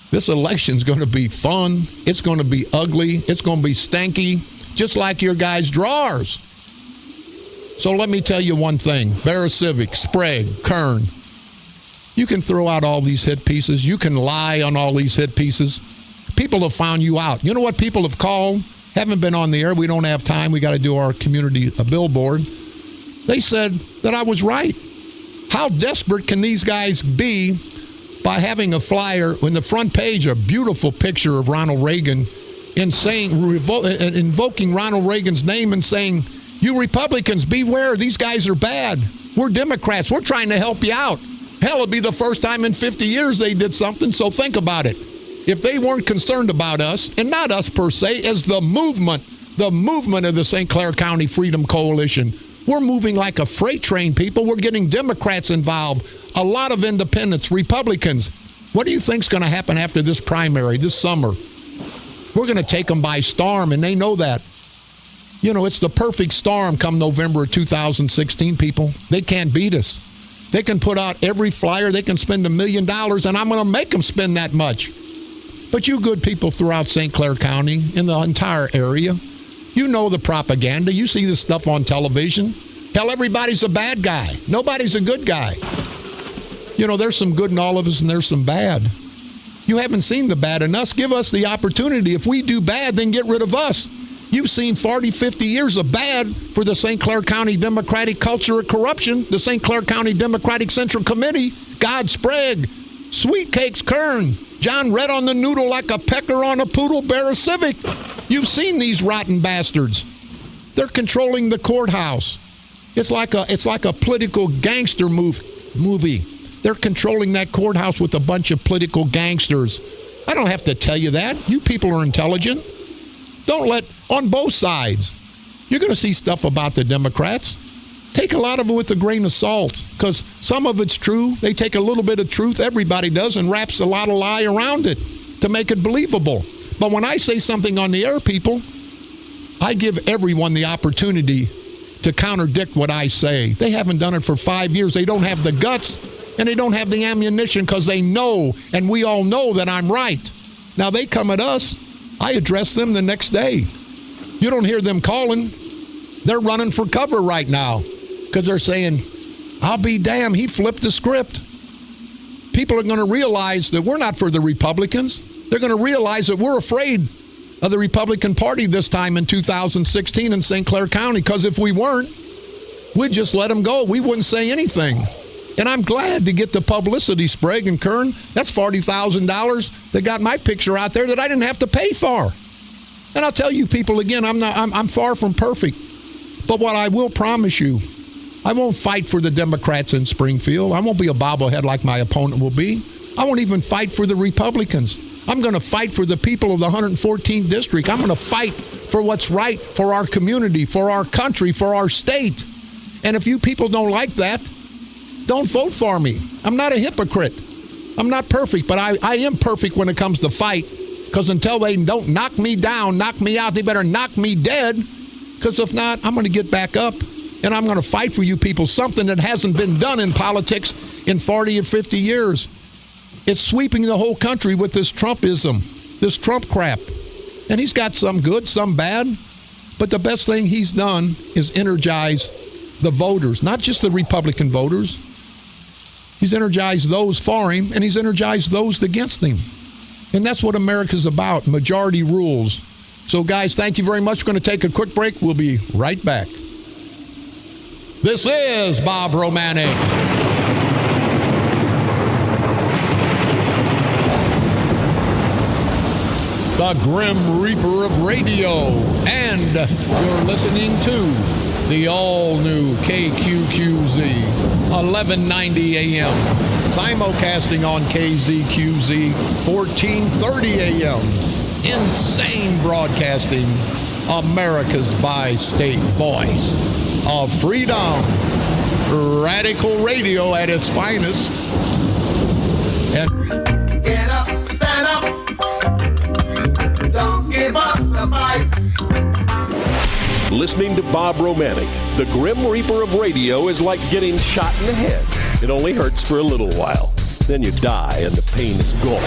This election's going to be fun. It's going to be ugly. It's going to be stanky, just like your guys' drawers. So let me tell you one thing. Bear Civic, Sprague, Kern. You can throw out all these hit pieces. You can lie on all these hit pieces. People have found you out. You know what people have called? Haven't been on the air. We don't have time. We got to do our community billboard. They said that I was right. How desperate can these guys be by having a flyer in the front page, a beautiful picture of Ronald Reagan, and saying, invoking Ronald Reagan's name and saying, "You Republicans, beware. These guys are bad. We're Democrats. We're trying to help you out." Hell, it'd be the first time in 50 years they did something, so think about it. If they weren't concerned about us, and not us per se, as the movement of the St. Clair County Freedom Coalition, we're moving like a freight train, people. We're getting Democrats involved, a lot of independents, Republicans. What do you think's going to happen after this primary, this summer? We're going to take them by storm, and they know that. You know, it's the perfect storm come November of 2016, people. They can't beat us. They can put out every flyer. They can spend $1 million, and I'm going to make them spend that much. But you good people throughout St. Clair County, in the entire area, you know the propaganda. You see this stuff on television. Hell, everybody's a bad guy. Nobody's a good guy. You know, there's some good in all of us, and there's some bad. You haven't seen the bad in us. Give us the opportunity. If we do bad, then get rid of us. You've seen 40, 50 years of bad for the St. Clair County Democratic culture of corruption, the St. Clair County Democratic Central Committee, God Sprague, Sweet Cakes Kern, John Red on the noodle like a pecker on a poodle, Bear Civic. You've seen these rotten bastards. They're controlling the courthouse. It's like a political gangster movie. They're controlling that courthouse with a bunch of political gangsters. I don't have to tell you that. You people are intelligent. Don't let, on both sides, you're going to see stuff about the Democrats. Take a lot of it with a grain of salt, because some of it's true. They take a little bit of truth, everybody does, and wraps a lot of lie around it to make it believable. But when I say something on the air, people, I give everyone the opportunity to contradict what I say. They haven't done it for 5 years. They don't have the guts, and they don't have the ammunition, because they know, and we all know, that I'm right. Now they come at us. I address them the next day. You don't hear them calling. They're running for cover right now because they're saying, I'll be damned, he flipped the script. People are going to realize that we're not for the Republicans. They're going to realize that we're afraid of the Republican Party this time in 2016 in St. Clair County, because if we weren't, we'd just let them go. We wouldn't say anything. And I'm glad to get the publicity, Sprague and Kern. That's $40,000 that got my picture out there that I didn't have to pay for. And I'll tell you people again, I'm far from perfect. But what I will promise you, I won't fight for the Democrats in Springfield. I won't be a bobblehead like my opponent will be. I won't even fight for the Republicans. I'm going to fight for the people of the 114th district. I'm going to fight for what's right for our community, for our country, for our state. And if you people don't like that, don't vote for me. I'm not a hypocrite. I'm not perfect, but I am perfect when it comes to fight, because until they don't knock me down, knock me out, they better knock me dead, because if not, I'm going to get back up, and I'm going to fight for you people, something that hasn't been done in politics in 40 or 50 years. It's sweeping the whole country with this Trumpism, this Trump crap. And he's got some good, some bad, but the best thing he's done is energize the voters, not just the Republican voters. He's energized those for him, and he's energized those against him. And that's what America's about, majority rules. So, guys, thank you very much. We're going to take a quick break. We'll be right back. This is Bob Romanik. The Grim Reaper of Radio. And you're listening to the all-new KQQZ, 1190 AM. Simulcasting on KZQZ, 1430 AM. Insane broadcasting, America's bi-state voice of freedom. Radical radio at its finest. And get up, stand up. Listening to Bob Romanik, the Grim Reaper of radio, is like getting shot in the head. It only hurts for a little while. Then you die and the pain is gone.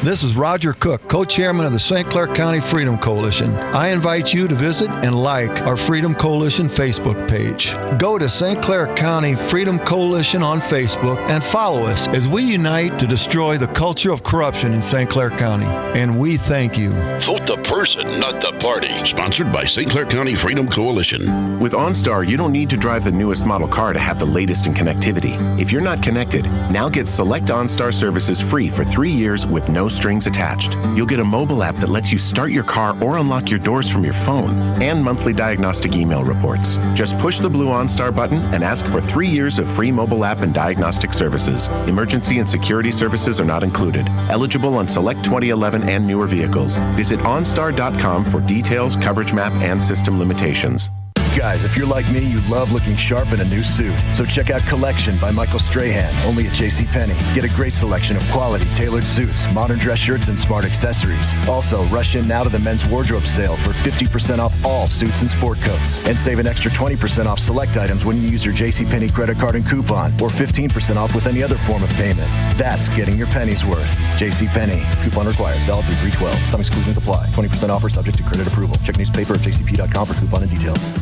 This is Roger Cook, co-chairman of the St. Clair County Freedom Coalition. I invite you to visit and like our Freedom Coalition Facebook page. Go to St. Clair County Freedom Coalition on Facebook and follow us as we unite to destroy the culture of corruption in St. Clair County. And we thank you. Vote the person, not the party. Sponsored by St. Clair County Freedom Coalition. With OnStar, you don't need to drive the newest model car to have the latest in connectivity. If you're not connected, now get select OnStar services free for 3 years with no strings attached. You'll get a mobile app that lets you start your car or unlock your doors from your phone, and monthly diagnostic email reports. Just push the blue OnStar button and ask for 3 years of free mobile app and diagnostic services. Emergency and security services are not included. Eligible on select 2011 and newer vehicles. Visit OnStar.com for details, coverage map, and system limitations. Guys, if you're like me, you love looking sharp in a new suit. So check out Collection by Michael Strahan, only at JCPenney. Get a great selection of quality tailored suits, modern dress shirts, and smart accessories. Also, rush in now to the men's wardrobe sale for 50% off all suits and sport coats. And save an extra 20% off select items when you use your JCPenney credit card and coupon, or 15% off with any other form of payment. That's getting your pennies worth. JCPenney. Coupon required. Valid through 3/12. Some exclusions apply. 20% offer subject to credit approval. Check newspaper at jcp.com for coupon and details.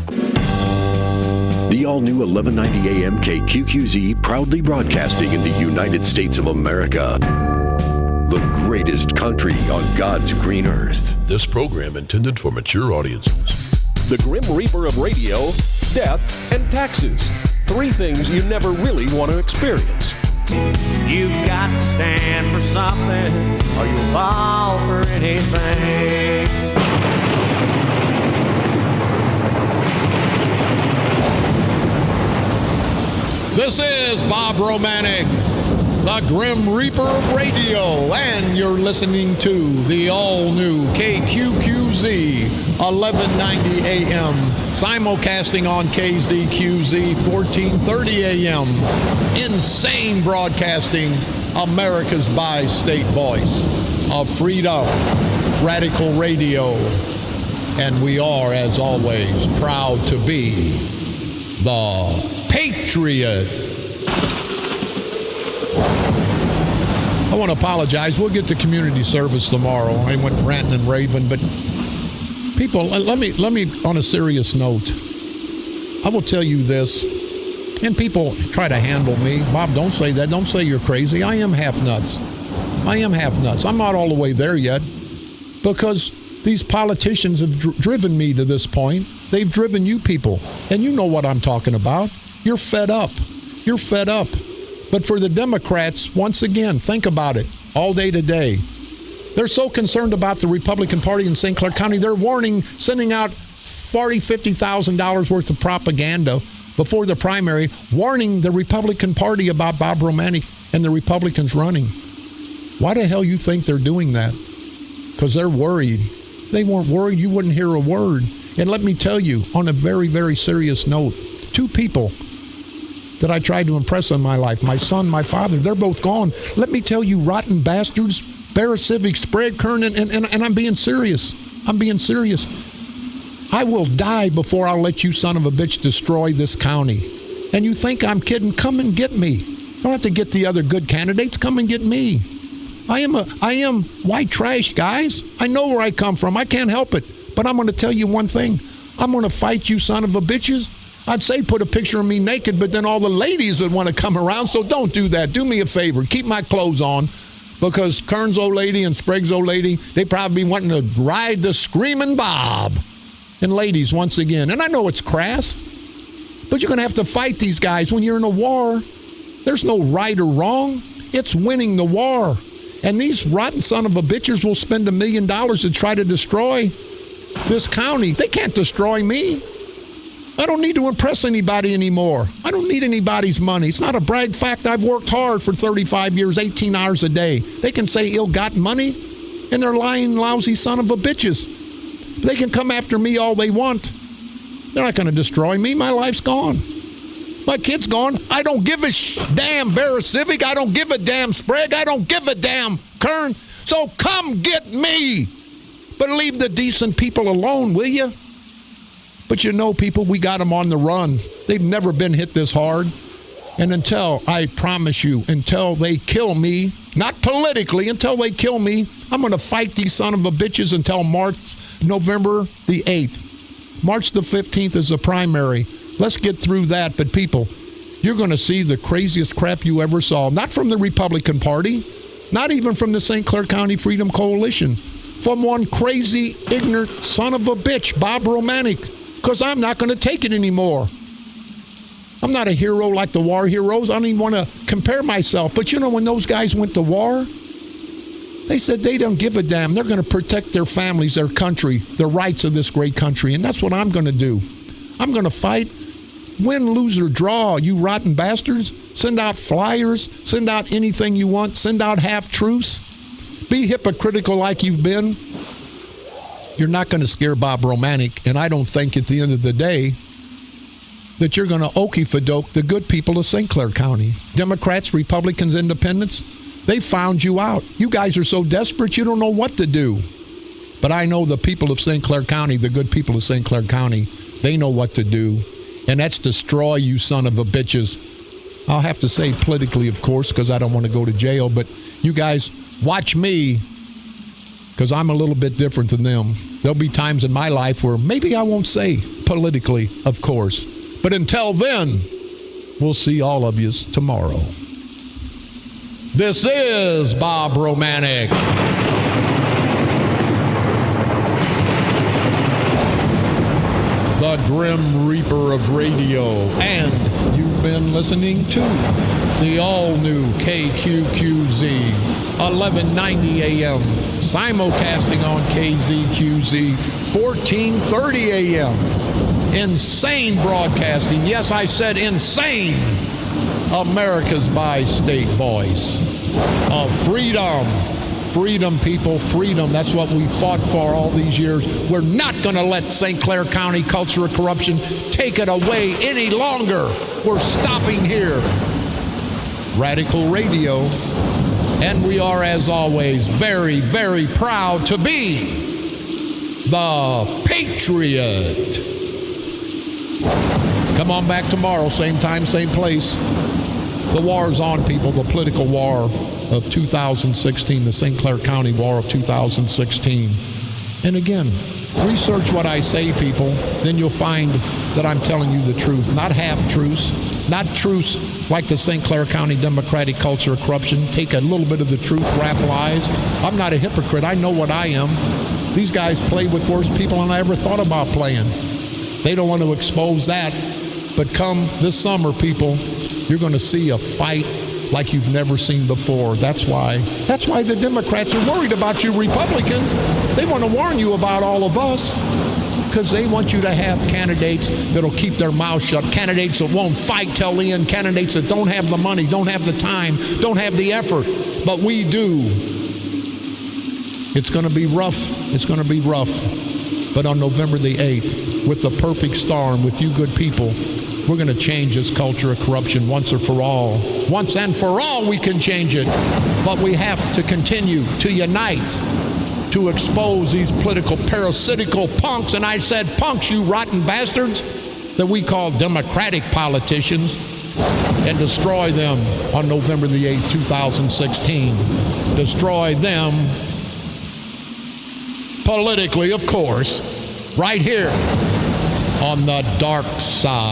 The all-new 1190 AM KQQZ, proudly broadcasting in the United States of America. The greatest country on God's green earth. This program intended for mature audiences. The Grim Reaper of radio, death, and taxes. 3 things you never really want to experience. You've got to stand for something, or you'll fall for anything. This is Bob Romanik, the Grim Reaper of radio, and you're listening to the all-new KQQZ 1190 AM, simulcasting on KZQZ 1430 AM. Insane broadcasting, America's bi-state voice of freedom, radical radio. And we are, as always, proud to be the Patriot. I want to apologize. We'll get to community service tomorrow. I went ranting and raving, but people, let me on a serious note. I will tell you this, and people try to handle me. Bob, don't say that. Don't say you're crazy. I am half nuts. I'm not all the way there yet, because these politicians have driven me to this point. They've driven you people, and you know what I'm talking about. You're fed up. But for the Democrats, once again, think about it all day today. They're so concerned about the Republican Party in St. Clair County, they're sending out $40,000, $50,000 worth of propaganda before the primary, warning the Republican Party about Bob Romanik and the Republicans running. Why the hell you think they're doing that? Because they're worried. If they weren't worried, you wouldn't hear a word. And let me tell you, on a very, very serious note, 2 people that I tried to impress in my life, my son, my father, they're both gone. Let me tell you, rotten bastards, Barasivic, Sprague, Kern, and I'm being serious. I will die before I'll let you son of a bitch destroy this county. And you think I'm kidding? Come and get me. You don't have to get the other good candidates. Come and get me. I am white trash, guys. I know where I come from. I can't help it. But I'm going to tell you one thing. I'm going to fight you son of a bitches. I'd say put a picture of me naked, but then all the ladies would want to come around, so don't do that. Do me a favor. Keep my clothes on, because Kern's old lady and Sprague's old lady, they probably be wanting to ride the Screaming Bob. And ladies, once again, and I know it's crass, but you're going to have to fight these guys when you're in a war. There's no right or wrong. It's winning the war. And these rotten son of a bitches will spend $1 million to try to destroy this county. They can't destroy me. I don't need to impress anybody anymore. I don't need anybody's money. It's not a brag fact. I've worked hard for 35 years, 18 hours a day. They can say ill-gotten money, and they're lying, lousy son of a bitches. They can come after me all they want. They're not going to destroy me. My life's gone. My kid's gone. I don't give a damn Barasivic. I don't give a damn Sprague. I don't give a damn Kern. So come get me. But leave the decent people alone, will you? But you know, people, we got them on the run. They've never been hit this hard. And I promise you, until they kill me, not politically, until they kill me, I'm going to fight these son of a bitches until November the 8th. March the 15th is the primary. Let's get through that. But people, you're going to see the craziest crap you ever saw. Not from the Republican Party, not even from the St. Clair County Freedom Coalition. From one crazy, ignorant son of a bitch, Bob Romanik. Because I'm not going to take it anymore. I'm not a hero like the war heroes. I don't even want to compare myself. But you know, when those guys went to war, they said they don't give a damn. They're going to protect their families, their country, the rights of this great country. And that's what I'm going to do. I'm going to fight. Win, lose, or draw, you rotten bastards. Send out flyers. Send out anything you want. Send out half-truths. Be hypocritical like you've been. You're not going to scare Bob Romanik. And I don't think at the end of the day that you're going to okey-fadoke the good people of St. Clair County. Democrats, Republicans, Independents, they found you out. You guys are so desperate you don't know what to do. But I know the people of St. Clair County, the good people of St. Clair County, they know what to do. And that's destroy you son of a bitches. I'll have to say politically, of course, because I don't want to go to jail. But you guys, watch me, because I'm a little bit different than them. There'll be times in my life where maybe I won't say politically, of course. But until then, we'll see all of you tomorrow. This is Bob Romanik. The Grim Reaper of Radio. And you've been listening to the all-new KQQZ, 1190 AM, simulcasting on KZQZ, 1430 AM. Insane broadcasting. Yes, I said insane. America's bi-state voice of freedom. Freedom, people, freedom. That's what we fought for all these years. We're not going to let St. Clair County culture of corruption take it away any longer. We're stopping here. Radical Radio. And we are, as always, very, very proud to be the Patriot. Come on back tomorrow, same time, same place. The war's on, people, the political war of 2016, the St. Clair County War of 2016. And again, research what I say, people, then you'll find that I'm telling you the truth. Not half-truths, not truths like the St. Clair County Democratic culture of corruption. Take a little bit of the truth, wrap lies. I'm not a hypocrite. I know what I am. These guys play with worse people than I ever thought about playing. They don't want to expose that. But come this summer, people, you're going to see a fight like you've never seen before. That's why the Democrats are worried about you Republicans. They want to warn you about all of us because they want you to have candidates that'll keep their mouth shut, candidates that won't fight till the end, candidates that don't have the money, don't have the time, don't have the effort. But we do. It's going to be rough. It's going to be rough. But on November the 8th, with the perfect storm, with you good people, we're going to change this culture of corruption once and for all. Once and for all, we can change it. But we have to continue to unite, to expose these political parasitical punks. And I said punks, you rotten bastards, that we call Democratic politicians, and destroy them on November the 8th, 2016. Destroy them politically, of course, right here on the dark side.